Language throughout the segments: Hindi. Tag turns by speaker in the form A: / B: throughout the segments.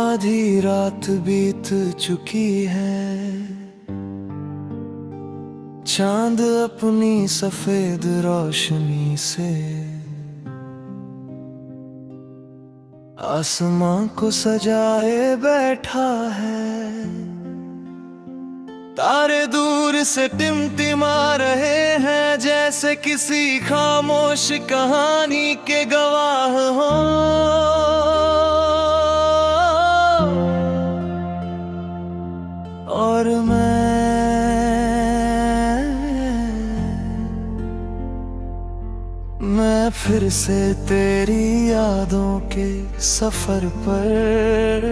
A: आधी रात बीत चुकी है, चांद अपनी सफेद रोशनी से आसमां को सजाए बैठा है। तारे दूर से टिमटिमा रहे हैं, जैसे किसी खामोश कहानी के गवाह हो। और मैं फिर से तेरी यादों के सफर पर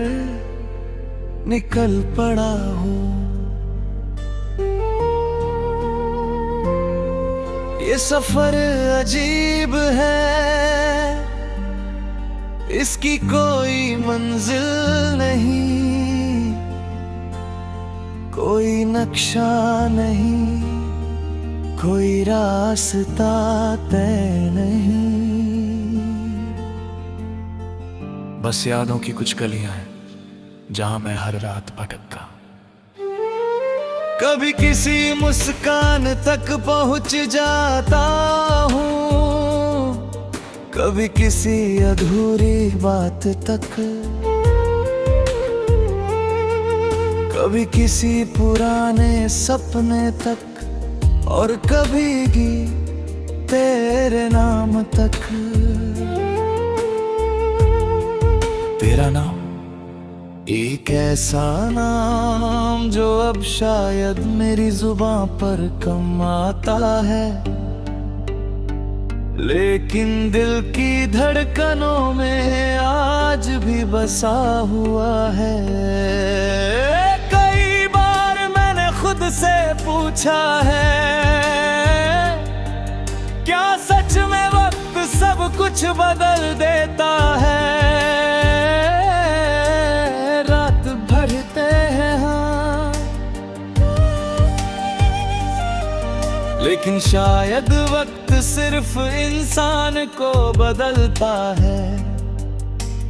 A: निकल पड़ा हूँ। ये सफर अजीब है, इसकी कोई मंजिल नहीं, कोई नक्शा नहीं, कोई रास्ता तय नहीं। बस यादों की कुछ गलियां हैं जहां मैं हर रात भटकता। कभी किसी मुस्कान तक पहुंच जाता हूँ, कभी किसी अधूरी बात तक, कभी किसी पुराने सपने तक, और कभी तेरे नाम तक। तेरा नाम एक ऐसा नाम जो अब शायद मेरी जुबां पर कम आता है, लेकिन दिल की धड़कनों में आज भी बसा हुआ है। कई बार मैंने खुद से पूछा है, क्या सच में वक्त सब कुछ बदल देता है? लेकिन शायद वक्त सिर्फ इंसान को बदलता है,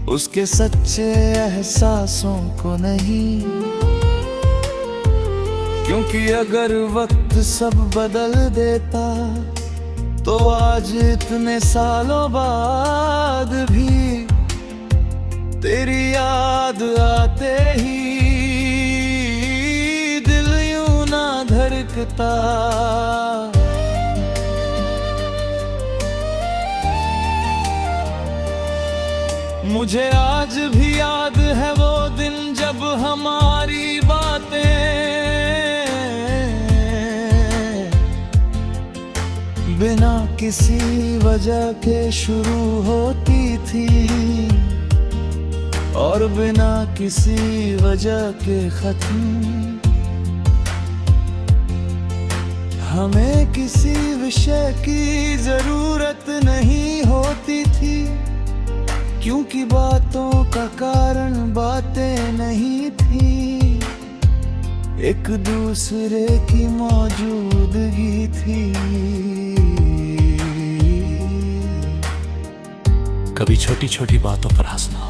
A: उसके सच्चे एहसासों को नहीं। क्योंकि अगर वक्त सब बदल देता तो आज इतने सालों बाद भी तेरी याद आते ही दिल यूं ना धड़कता। मुझे आज भी याद है वो दिन जब हमारी बातें बिना किसी वजह के शुरू होती थी, और बिना किसी वजह के खत्म। हमें किसी विषय की जरूरत नहीं होती थी, क्योंकि बातों का कारण बातें नहीं थी, एक दूसरे की मौजूदगी थी।
B: कभी छोटी छोटी बातों पर हंसना,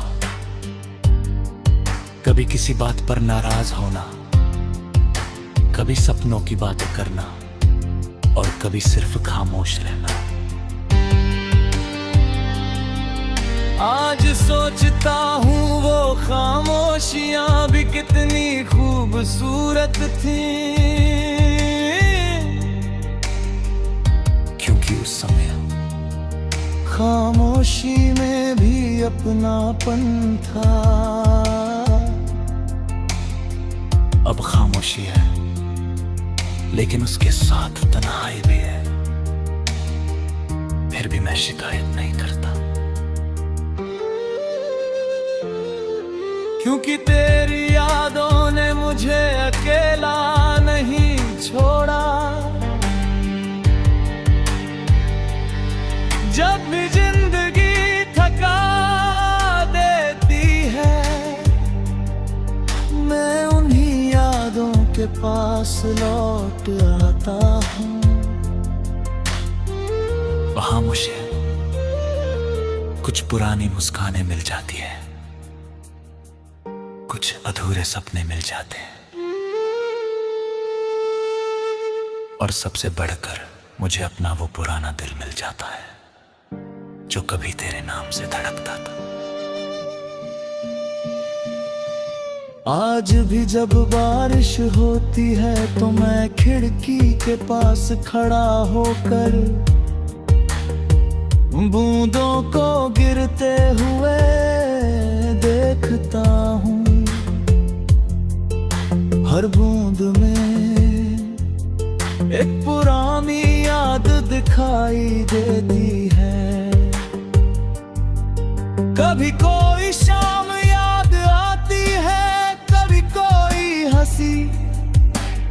B: कभी किसी बात पर नाराज होना, कभी सपनों की बातें करना, और कभी सिर्फ खामोश रहना।
A: आज सोचता हूँ वो खामोशियाँ भी कितनी खूबसूरत थी,
B: क्योंकि उस समय
A: खामोशी में भी अपनापन था।
B: अब खामोशी है, लेकिन उसके साथ तन्हाई भी है। फिर भी मैं शिकायत नहीं करता,
A: क्योंकि तेरी यादों ने मुझे अकेला नहीं छोड़ा। जब भी जिंदगी थका देती है, मैं उन्हीं यादों के पास लौट आता हूँ।
B: वहां मुझे कुछ पुरानी मुस्कानें मिल जाती है, कुछ अधूरे सपने मिल जाते हैं, और सबसे बढ़कर मुझे अपना वो पुराना दिल मिल जाता है जो कभी तेरे नाम से धड़कता था।
A: आज भी जब बारिश होती है तो मैं खिड़की के पास खड़ा होकर बूंदों को गिरते हुए देखता हूँ। हर बूंद में एक पुरानी याद दिखाई देती है। कभी कोई शाम याद आती है, कभी कोई हंसी,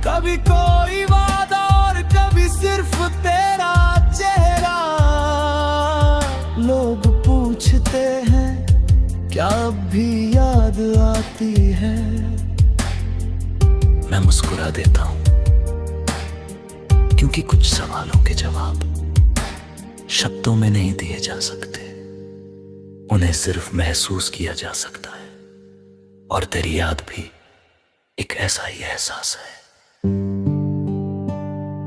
A: कभी कोई वादा और कभी सिर्फ तेरा चेहरा। लोग पूछते हैं क्या अब भी याद आती है।
B: मैं मुस्कुरा देता हूं, क्योंकि कुछ सवालों के जवाब शब्दों में नहीं दिए जा सकते, उन्हें सिर्फ महसूस किया जा सकता है। और तेरी याद भी एक ऐसा ही एहसास है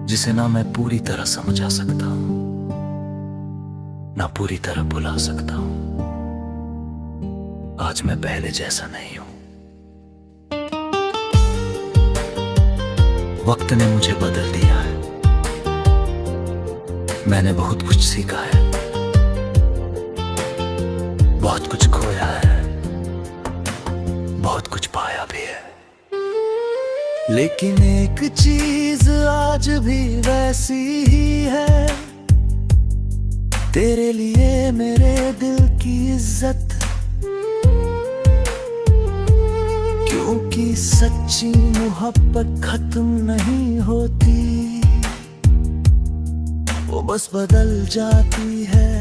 B: जिसे ना मैं पूरी तरह समझा सकता हूं, ना पूरी तरह भुला सकता हूं। आज मैं पहले जैसा नहीं हूं। वक्त ने मुझे बदल दिया है। मैंने बहुत कुछ सीखा है, बहुत कुछ खोया है, बहुत कुछ पाया भी है।
A: लेकिन एक चीज आज भी वैसी ही है, तेरे लिए मेरे दिल की इज्जत। क्योंकि सच्ची मोहब्बत खत्म नहीं होती, वो बस बदल जाती है।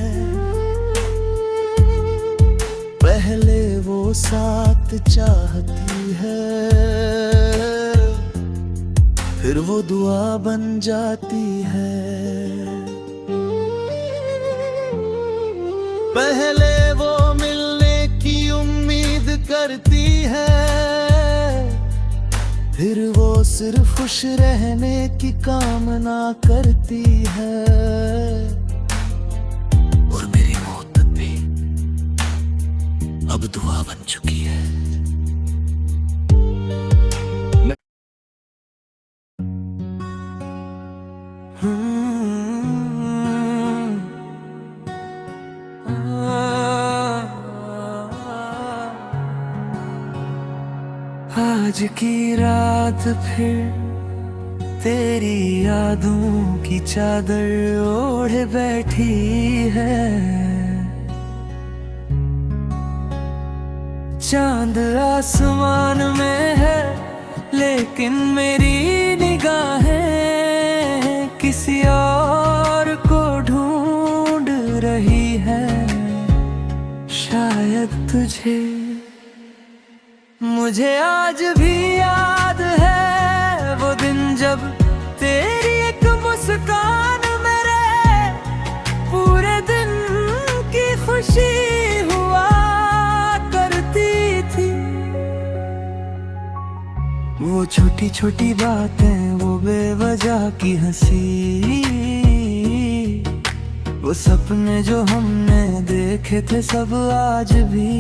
A: पहले वो साथ चाहती है, फिर वो दुआ बन जाती है। पहले वो मिलने की उम्मीद करती है, फिर वो सिर्फ खुश रहने की कामना करती है।
B: और मेरी मोहब्बत भी अब दुआ बन चुकी है।
A: आज की रात फिर तेरी यादों की चादर ओढ़े बैठी है। चांद आसमान में है, लेकिन मेरी निगाहें किसी और को ढूंढ रही है। शायद तुझे मुझे आज भी याद है वो दिन जब तेरी एक मुस्कान मेरे पूरे दिन की खुशी हुआ करती थी। वो छोटी छोटी बातें, वो बेवजह की हंसी, वो सपने जो हमने देखे थे सब आज भी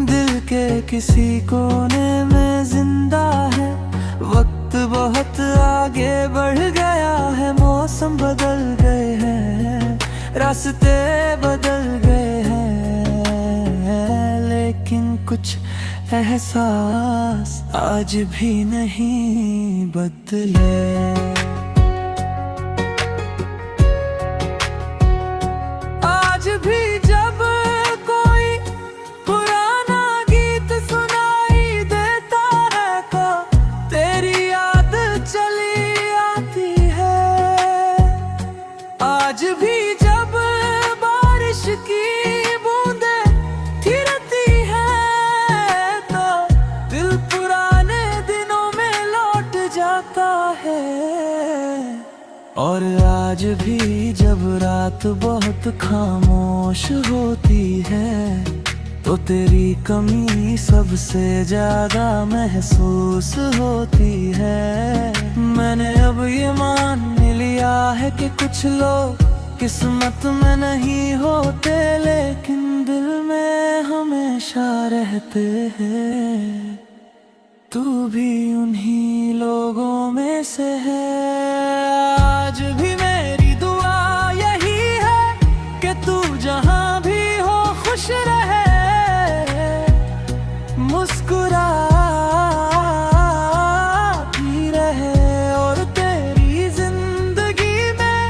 A: दिल के किसी कोने में जिंदा है। वक्त बहुत आगे बढ़ गया है, मौसम बदल गए हैं, रास्ते बदल गए हैं, लेकिन कुछ एहसास आज भी नहीं बदले। आज भी जब कोई पुराना गीत सुनाई देता है तो तेरी याद चली आती है। आज भी जब बारिश की बूंदें थिरती है तो दिल पुराने दिनों में लौट जाता है। और आज भी जब रात बहुत खामोश होती है तो तेरी कमी सबसे ज्यादा महसूस होती है। मैंने अब ये मान लिया है कि कुछ लोग किस्मत में नहीं होते, लेकिन दिल में हमेशा रहते हैं। तू भी उन्हीं लोगों में से है। आज भी मेरी दुआ यही है कि तू जहां भी हो खुश रहे, मुस्कुराती रहे और तेरी जिंदगी में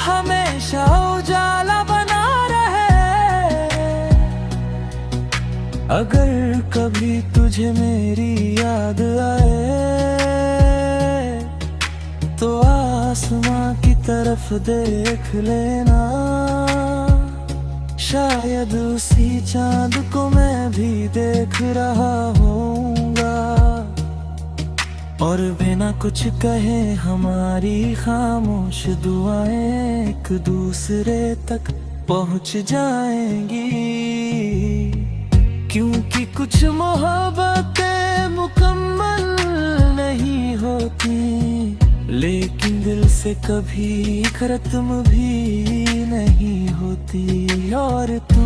A: हमेशा उजाला बना रहे। अगर कभी तुझे मेरी याद आए तो आसमां की तरफ देख लेना, शायद उसी चांद को मैं भी देख रहा होऊंगा। और बिना कुछ कहे हमारी खामोश दुआएं एक दूसरे तक पहुंच जाएंगी, क्योंकि कुछ मोहब्बतें मुकम्मल नहीं होती, लेकिन दिल से कभी खत्म भी नहीं होती। और तू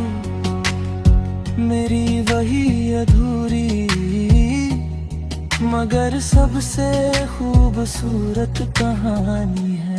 A: मेरी वही अधूरी मगर सबसे खूबसूरत कहानी है।